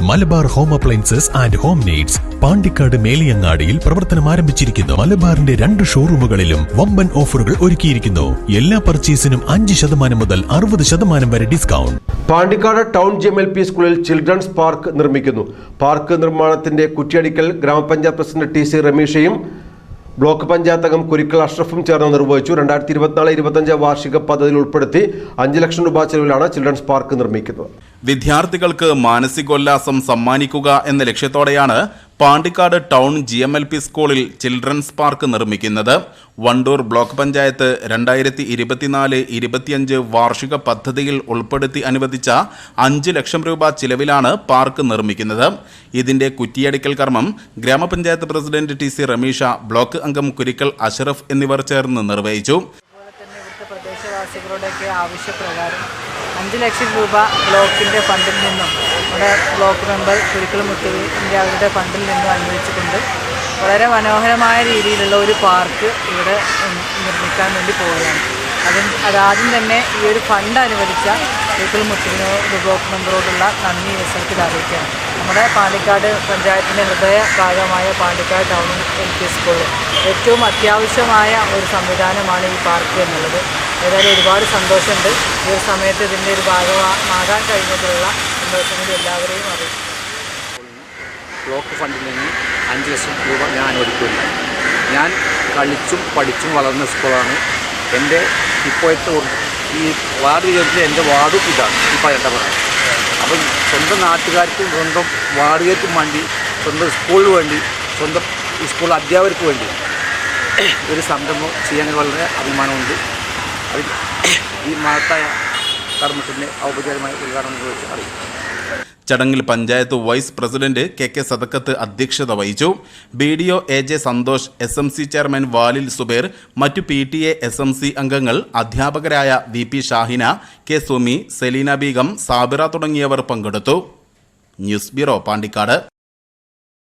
Malabar home appliances and home needs Pandikkad മേലിയങ്ങാടിയിൽ പ്രവർത്തനം ആരംഭിച്ചിരിക്കുന്നു. മലബാറിന്റെ 2 ഷോറൂമുകളിലും വമ്പൻ ഓഫറുകൾ ഒരുക്കിയിരിക്കുന്നു. എല്ലാ പർച്ചേസിനും 5% മുതൽ 60% വരെ ഡിസ്കൗണ്ട്. പാണ്ടിക്കാട് ടൗൺ GMLP സ്കൂളിൽ ചിൽഡ്രൻസ് പാർക്ക് നിർമ്മിക്കുന്നു. പാർക്ക് നിർമ്മാണത്തിന്റെ കുറ്റിയടിക്കൽ ഗ്രാമപഞ്ചായത്ത് പ്രസിഡന്റ് TC രമേശയും ബ്ലോക്ക് പഞ്ചായത്ത് അംഗം കുരിക്കൽ അഷ്റഫും ചേർന്ന് നിർവഹിച്ചു. 2024-25 വാർഷിക പദ്ധതിയിൽ ഉൾപ്പെടുത്തി 5 ലക്ഷം രൂപ ചെലവിലാണ് ചിൽഡ്രൻസ് പാർക്ക് നിർമ്മിക്കുന്നത്. വിദ്യാർത്ഥികൾക്ക് മാനസികോല്ലാസം സമ്മാനിക്കുക എന്ന ലക്ഷ്യത്തോടെയാണ് പാണ്ടിക്കാട് ടൗൺ GMLP സ്കൂളിൽ ചിൽഡ്രൻസ് പാർക്ക് നിർമ്മിക്കുന്നത്. വണ്ടൂർ ബ്ലോക്ക് പഞ്ചായത്ത് 2024-25 വാർഷിക പദ്ധതിയിൽ ഉൾപ്പെടുത്തി അനുവദിച്ച 5 ലക്ഷം രൂപ ചിലവിലാണ് പാർക്ക് നിർമ്മിക്കുന്നത്. ഇതിന്റെ കുറ്റിയടിക്കൽ കർമ്മം ഗ്രാമപഞ്ചായത്ത് പ്രസിഡന്റ് TC രമേശ, ബ്ലോക്ക് അംഗം കുരിക്കൽ അഷ്റഫ് എന്നിവർ ചേർന്ന് നിർവഹിച്ചു. പ്രദേശവാസികളുടെയൊക്കെ ആവശ്യപ്രകാരം 5 ലക്ഷം രൂപ ബ്ലോക്കിൻ്റെ ഫണ്ടിൽ നിന്നും നമ്മുടെ ബ്ലോക്ക് മെമ്പർ കുരിക്കൽ മുത്തുവിൻ്റെ അവരുടെ ഫണ്ടിൽ നിന്നും അനുവദിച്ചുകൊണ്ട് വളരെ മനോഹരമായ രീതിയിലുള്ള ഒരു പാർക്ക് ഇവിടെ നിർമ്മിക്കാൻ വേണ്ടി പോവുകയാണ്. അതാദ്യം തന്നെ ഈ ഒരു ഫണ്ട് അനുവദിച്ച കുരിക്കൽ മുത്തുവിനോട് ബ്ലോക്ക് മെമ്പറോടുള്ള നന്ദി അവസരത്തിൽ അറിയിക്കുകയാണ്. നമ്മുടെ പാണ്ടിക്കാട് പഞ്ചായത്തിൻ്റെ ഹൃദയ ഭാഗമായ പാണ്ടിക്കാട് ടൗൺ LP സ്കൂളിൽ ഏറ്റവും അത്യാവശ്യമായ ഒരു സംവിധാനമാണ് ഈ പാർക്ക് എന്നുള്ളത്. ഏതായാലും ഒരുപാട് സന്തോഷമുണ്ട്. ഈ ഒരു സമയത്ത് ഇതിൻ്റെ ഒരു ഭാഗമാകാൻ കഴിഞ്ഞതിലുള്ള സന്തോഷം കൂടി എല്ലാവരെയും അറിയിക്കും. ബ്ലോക്ക് ഫണ്ടിൽ നിന്ന് 5 ലക്ഷം രൂപ ഞാൻ അനുവദിക്കില്ല. ഞാൻ കളിച്ചും പഠിച്ചും വളർന്ന സ്കൂളാണ്. എൻ്റെ ഇപ്പോഴത്തെ ഈ വാർഡ് ചേർത്ത് എൻ്റെ വാർഡും ഇതാണ് ഈ 18. അപ്പം സ്വന്തം നാട്ടുകാർക്കും സ്വന്തം വാർഡുകാർക്കും വേണ്ടി, സ്വന്തം സ്കൂളിന് വേണ്ടി, സ്വന്തം സ്കൂൾ അധ്യാപകർക്ക് വേണ്ടി ഒരു സംരംഭം ചെയ്യാൻ വളരെ അഭിമാനമുണ്ട്. അതിൽ ഈ മഹത്തായ കർമ്മത്തിൻ്റെ ഔപചാരികമായ ഉദ്ഘാടനം നിർവഹിച്ച് അറിയിക്കും. ചടങ്ങിൽ panchayat vice president KK Sadakkath അധ്യക്ഷത വഹിച്ചു. BDO AJ Santhosh, SMC chairman Valil Subair, മറ്റു PTA SMC അംഗങ്ങൾ, അധ്യാപകരായ VP ഷാഹിന, K സുമി, സെലീന ബീഗം, സാബിറ തുടങ്ങിയവർ പങ്കെടുത്തു. News bureau, Pandikkad.